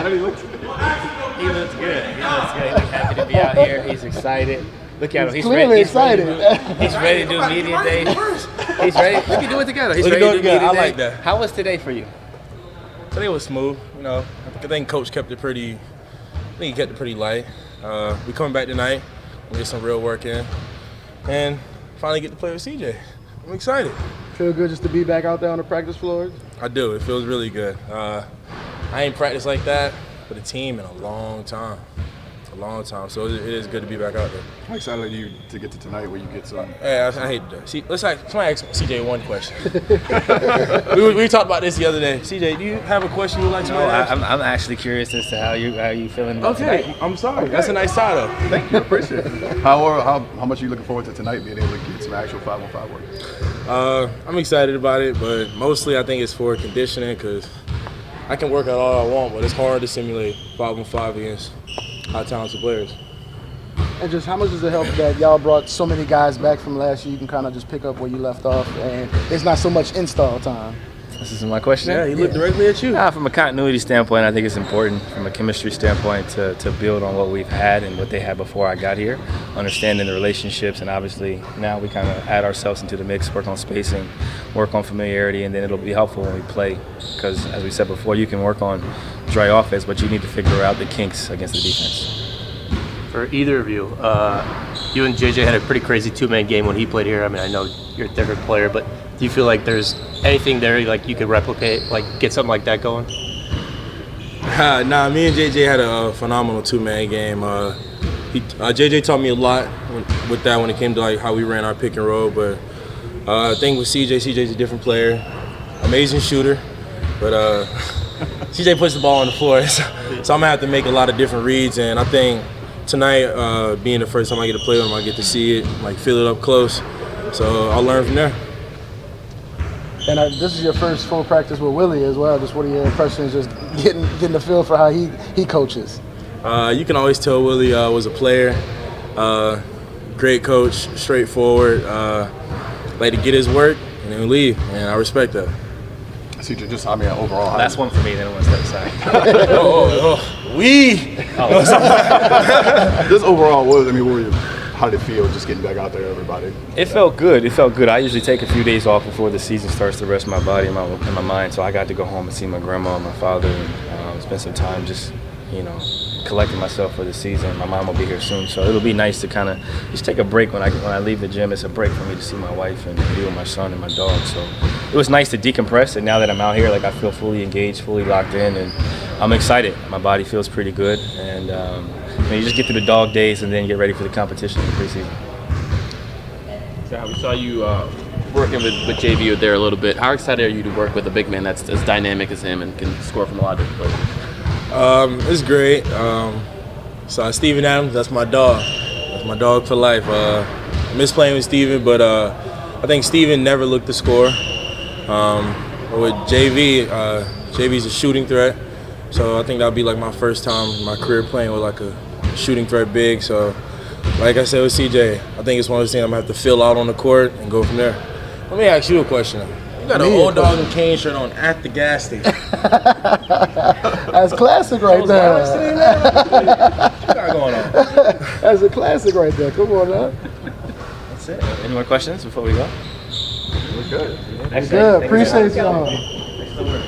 How do you look? He looks good. He looks good. He looks happy to be out here. He's excited. Look at him. He's clearly excited. He's ready to do media day. He's ready. We can do it together. He's We can ready do to it do together. media I day. like that. How was today for you? Today was smooth. You know, I think Coach kept it pretty. I think he kept it pretty light. We coming back tonight. We get some real work in, and finally get to play with CJ. I'm excited. Feel good just to be back out there on the practice floor? I do. It feels really good. I ain't practiced like that with a team in a long time. So it is good to be back out there. How excited are you to get to tonight where you get some? Yeah, I hate that. See, somebody ask CJ one question. we talked about this the other day. CJ, do you have a question you'd like to ask? I'm actually curious as to how you feeling about Okay, tonight. I'm sorry. That's a nice side up. Thank you, I appreciate it. How much are you looking forward to tonight being able to get some actual 5-on-5 work? I'm excited about it, but mostly I think it's for conditioning because I can work out all I want, but it's hard to simulate 5-on-5 against high talented players. And just how much does it help that y'all brought so many guys back from last year? You can kind of just pick up where you left off, and it's not so much install time. This is my question. Yeah, he looked directly at you. From a continuity standpoint, I think it's important from a chemistry standpoint to build on what we've had and what they had before I got here, understanding the relationships, and obviously now we kind of add ourselves into the mix, work on spacing, work on familiarity, and then it'll be helpful when we play because, as we said before, you can work on dry offense, but you need to figure out the kinks against the defense. For either of you, you and JJ had a pretty crazy two-man game when he played here. I mean, I know you're a different player, but do you feel like there's anything there like you could replicate, like get something like that going? Nah, me and JJ had a phenomenal two-man game. JJ taught me a lot with that when it came to like how we ran our pick and roll. But I think with CJ's a different player, amazing shooter, but CJ puts the ball on the floor, so I'm gonna have to make a lot of different reads. And I think tonight, being the first time I get to play with him, I get to see it, like feel it up close. So I'll learn from there. And this is your first full practice with Willie as well. Just what are your impressions, just getting the feel for how he coaches? You can always tell Willie was a player, great coach, straightforward, like to get his work and then leave, and I respect that. CJ, just overall. That's one for me. Then one step aside. Just overall, how did it feel just getting back out there, everybody? It felt good. I usually take a few days off before the season starts to rest my body and my mind. So I got to go home and see my grandma and my father and spend some time just, collecting myself for the season. My mom will be here soon, so it'll be nice to kind of just take a break when I leave the gym. It's a break for me to see my wife and be with my son and my dog. So it was nice to decompress. And now that I'm out here, I feel fully engaged, fully locked in, and I'm excited. My body feels pretty good, and you just get through the dog days and then get ready for the competition in the preseason. So we saw you working with JV there a little bit. How excited are you to work with a big man that's as dynamic as him and can score from a lot of different places? It's great. So Steven Adams, that's my dog. That's my dog for life. I miss playing with Steven, but I think Steven never looked to score. With JV, JV's a shooting threat. So I think that'll be my first time in my career playing with a shooting threat big. So like I said with CJ, I think it's one of those things I'm gonna have to fill out on the court and go from there. Let me ask you a question. You got an old dog and cane shirt on at the gas station. That's classic right there. What you got going on? That's a classic right there. Come on now. That's it. Any more questions before we go? We're good. Good. Appreciate y'all. Thanks for the work.